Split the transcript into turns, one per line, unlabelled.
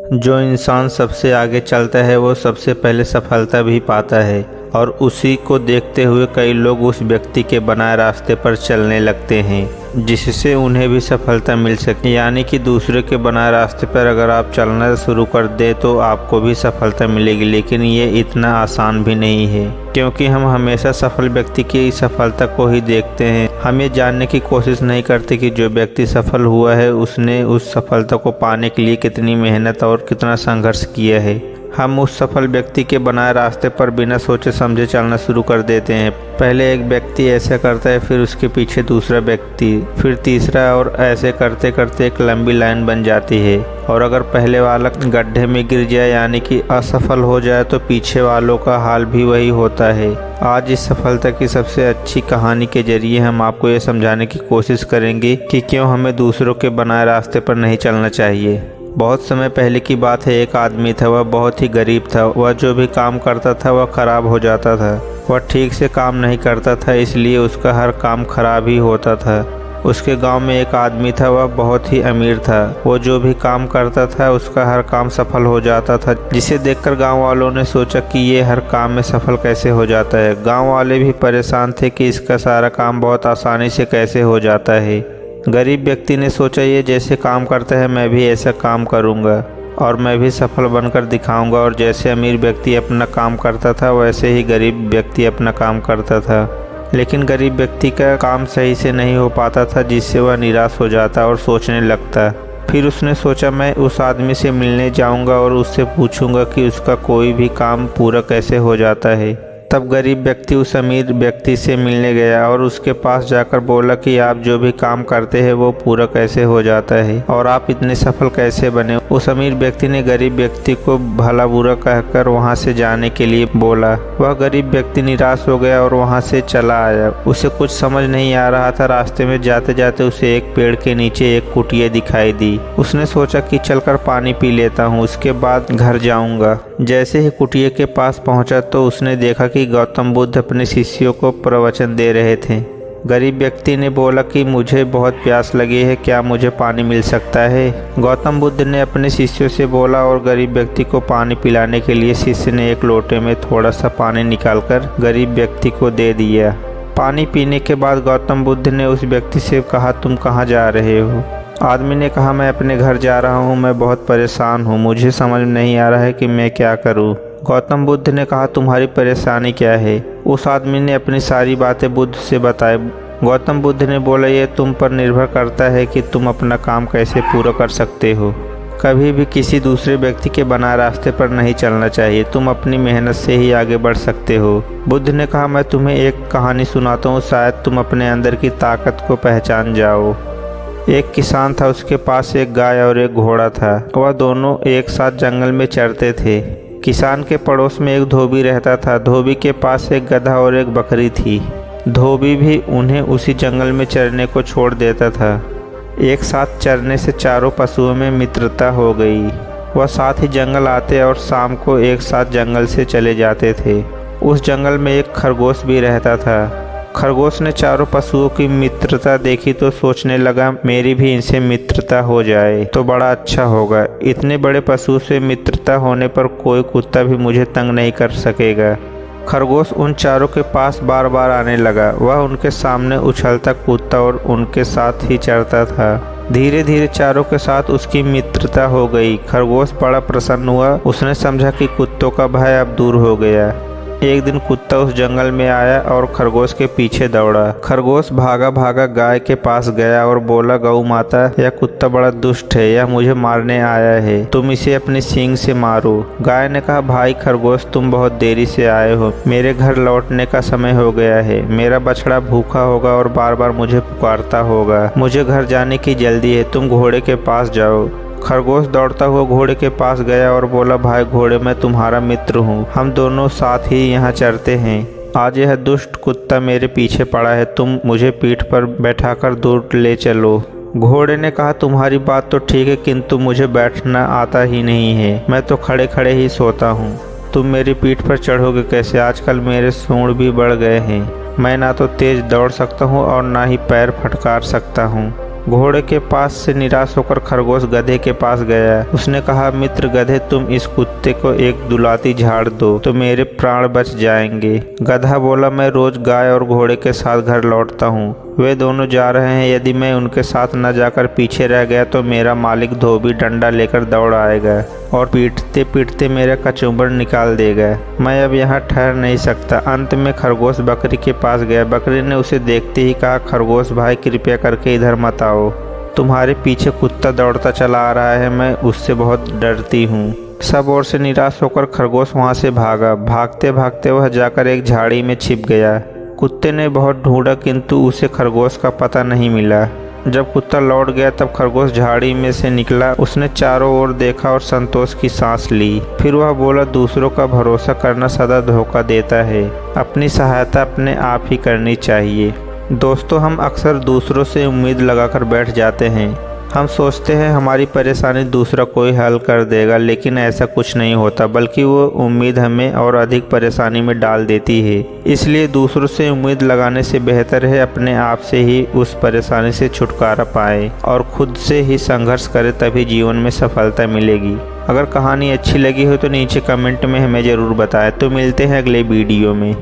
जो इंसान सबसे आगे चलता है वो सबसे पहले सफलता भी पाता है और उसी को देखते हुए कई लोग उस व्यक्ति के बनाए रास्ते पर चलने लगते हैं जिससे उन्हें भी सफलता मिल सके। यानी कि दूसरे के बनाए रास्ते पर अगर आप चलना शुरू कर दें तो आपको भी सफलता मिलेगी, लेकिन ये इतना आसान भी नहीं है क्योंकि हम हमेशा सफल व्यक्ति की सफलता को ही देखते हैं। हम ये जानने की कोशिश नहीं करते कि जो व्यक्ति सफल हुआ है उसने उस सफलता को पाने के लिए कितनी मेहनत और कितना संघर्ष किया है। हम उस सफल व्यक्ति के बनाए रास्ते पर बिना सोचे समझे चलना शुरू कर देते हैं। पहले एक व्यक्ति ऐसा करता है, फिर उसके पीछे दूसरा व्यक्ति, फिर तीसरा, और ऐसे करते करते एक लंबी लाइन बन जाती है। और अगर पहले वाला गड्ढे में गिर जाए यानी कि असफल हो जाए तो पीछे वालों का हाल भी वही होता है। आज इस सफलता की सबसे अच्छी कहानी के जरिए हम आपको ये समझाने की कोशिश करेंगे कि क्यों हमें दूसरों के बनाए रास्ते पर नहीं चलना चाहिए। बहुत समय पहले की बात है, एक आदमी था। वह बहुत ही गरीब था। वह जो भी काम करता था वह खराब हो जाता था। वह ठीक से काम नहीं करता था, इसलिए उसका हर काम खराब ही होता था। उसके गांव में एक आदमी था, वह बहुत ही अमीर था। वो जो भी काम करता था उसका हर काम सफल हो जाता था, जिसे देखकर गांव वालों ने सोचा कि ये हर काम में सफल कैसे हो जाता है। गांव वाले भी परेशान थे कि इसका सारा काम बहुत आसानी से कैसे हो जाता है। गरीब व्यक्ति ने सोचा, ये जैसे काम करता है मैं भी ऐसा काम करूंगा और मैं भी सफल बनकर दिखाऊंगा। और जैसे अमीर व्यक्ति अपना काम करता था वैसे ही गरीब व्यक्ति अपना काम करता था। लेकिन गरीब व्यक्ति का काम सही से नहीं हो पाता था, जिससे वह निराश हो जाता और सोचने लगता। फिर उसने सोचा, मैं उस आदमी से मिलने जाऊंगा और उससे पूछूंगा कि उसका कोई भी काम पूरा कैसे हो जाता है। तब गरीब व्यक्ति उस अमीर व्यक्ति से मिलने गया और उसके पास जाकर बोला कि आप जो भी काम करते हैं वो पूरा कैसे हो जाता है और आप इतने सफल कैसे बने। उस अमीर व्यक्ति ने गरीब व्यक्ति को भला बुरा कहकर वहां से जाने के लिए बोला। वह गरीब व्यक्ति निराश हो गया और वहां से चला आया। उसे कुछ समझ नहीं आ रहा था। रास्ते में जाते जाते उसे एक पेड़ के नीचे एक कुटिया दिखाई दी। उसने सोचा कि चलकर पानी पी लेता हूँ, उसके बाद घर जाऊंगा। जैसे ही कुटिया के पास पहुंचा तो उसने देखा कि गौतम बुद्ध अपने शिष्यों को प्रवचन दे रहे थे। गरीब व्यक्ति ने बोला कि मुझे बहुत प्यास लगी है, क्या मुझे पानी मिल सकता है। गौतम बुद्ध ने अपने शिष्यों से बोला और गरीब व्यक्ति को पानी पिलाने के लिए शिष्य ने एक लोटे में थोड़ा सा पानी निकालकर गरीब व्यक्ति को दे दिया। पानी पीने के बाद गौतम बुद्ध ने उस व्यक्ति से कहा, तुम कहाँ जा रहे हो। आदमी ने कहा, मैं अपने घर जा रहा हूँ, मैं बहुत परेशान हूँ, मुझे समझ नहीं आ रहा है कि मैं क्या करूँ। गौतम बुद्ध ने कहा, तुम्हारी परेशानी क्या है। उस आदमी ने अपनी सारी बातें बुद्ध से बताई। गौतम बुद्ध ने बोला, ये तुम पर निर्भर करता है कि तुम अपना काम कैसे पूरा कर सकते हो। कभी भी किसी दूसरे व्यक्ति के बनाए रास्ते पर नहीं चलना चाहिए। तुम अपनी मेहनत से ही आगे बढ़ सकते हो। बुद्ध ने कहा, मैं तुम्हें एक कहानी सुनाता हूँ, शायद तुम अपने अंदर की ताकत को पहचान जाओ। एक किसान था, उसके पास एक गाय और एक घोड़ा था। वह दोनों एक साथ जंगल में चरते थे। किसान के पड़ोस में एक धोबी रहता था। धोबी के पास एक गधा और एक बकरी थी। धोबी भी उन्हें उसी जंगल में चरने को छोड़ देता था। एक साथ चरने से चारों पशुओं में मित्रता हो गई। वह साथ ही जंगल आते और शाम को एक साथ जंगल से चले जाते थे। उस जंगल में एक खरगोश भी रहता था। खरगोश ने चारों पशुओं की मित्रता देखी तो सोचने लगा, मेरी भी इनसे मित्रता हो जाए तो बड़ा अच्छा होगा। इतने बड़े पशु से मित्रता होने पर कोई कुत्ता भी मुझे तंग नहीं कर सकेगा। खरगोश उन चारों के पास बार बार आने लगा। वह उनके सामने उछलता कूदता और उनके साथ ही चरता था। धीरे धीरे चारों के साथ उसकी मित्रता हो गई। खरगोश बड़ा प्रसन्न हुआ। उसने समझा कि कुत्तों का भय अब दूर हो गया। एक दिन कुत्ता उस जंगल में आया और खरगोश के पीछे दौड़ा। खरगोश भागा भागा गाय के पास गया और बोला, गौ माता, यह कुत्ता बड़ा दुष्ट है, यह मुझे मारने आया है, तुम इसे अपने सींग से मारो। गाय ने कहा, भाई खरगोश, तुम बहुत देरी से आए हो, मेरे घर लौटने का समय हो गया है। मेरा बछड़ा भूखा होगा और बार बार मुझे पुकारता होगा। मुझे घर जाने की जल्दी है, तुम घोड़े के पास जाओ। खरगोश दौड़ता हुआ घोड़े के पास गया और बोला, भाई घोड़े, मैं तुम्हारा मित्र हूँ, हम दोनों साथ ही यहाँ चरते हैं। आज यह दुष्ट कुत्ता मेरे पीछे पड़ा है, तुम मुझे पीठ पर बैठाकर दूर ले चलो। घोड़े ने कहा, तुम्हारी बात तो ठीक है, किंतु मुझे बैठना आता ही नहीं है, मैं तो खड़े खड़े ही सोता हूँ। तुम मेरी पीठ पर चढ़ोगे कैसे। आजकल मेरे सूंड भी बढ़ गए हैं, मैं ना तो तेज दौड़ सकता हूँ और ना ही पैर फटकार सकता हूँ। घोड़े के पास से निराश होकर खरगोश गधे के पास गया। उसने कहा, मित्र गधे, तुम इस कुत्ते को एक दुलाती झाड़ दो तो मेरे प्राण बच जाएंगे। गधा बोला, मैं रोज गाय और घोड़े के साथ घर लौटता हूँ। वे दोनों जा रहे हैं, यदि मैं उनके साथ न जाकर पीछे रह गया तो मेरा मालिक धोबी डंडा लेकर दौड़ आएगा और पीटते पीटते मेरा कचूबर निकाल देगा। मैं अब यहाँ ठहर नहीं सकता। अंत में खरगोश बकरी के पास गया। बकरी ने उसे देखते ही कहा, खरगोश भाई, कृपया करके इधर मत आओ। तुम्हारे पीछे कुत्ता दौड़ता चला आ रहा है, मैं उससे बहुत डरती हूँ। सब ओर से निराश होकर खरगोश वहाँ से भागा। भागते भागते वह जाकर एक झाड़ी में छिप गया। कुत्ते ने बहुत ढूंढा किंतु उसे खरगोश का पता नहीं मिला। जब कुत्ता लौट गया तब खरगोश झाड़ी में से निकला। उसने चारों ओर देखा और संतोष की सांस ली। फिर वह बोला, दूसरों का भरोसा करना सदा धोखा देता है। अपनी सहायता अपने आप ही करनी चाहिए। दोस्तों, हम अक्सर दूसरों से उम्मीद लगाकर बैठ जाते हैं। हम सोचते हैं हमारी परेशानी दूसरा कोई हल कर देगा, लेकिन ऐसा कुछ नहीं होता, बल्कि वो उम्मीद हमें और अधिक परेशानी में डाल देती है। इसलिए दूसरों से उम्मीद लगाने से बेहतर है अपने आप से ही उस परेशानी से छुटकारा पाए और खुद से ही संघर्ष करें, तभी जीवन में सफलता मिलेगी। अगर कहानी अच्छी लगी हो तो नीचे कमेंट में हमें ज़रूर बताएं। तो मिलते हैं अगले वीडियो में।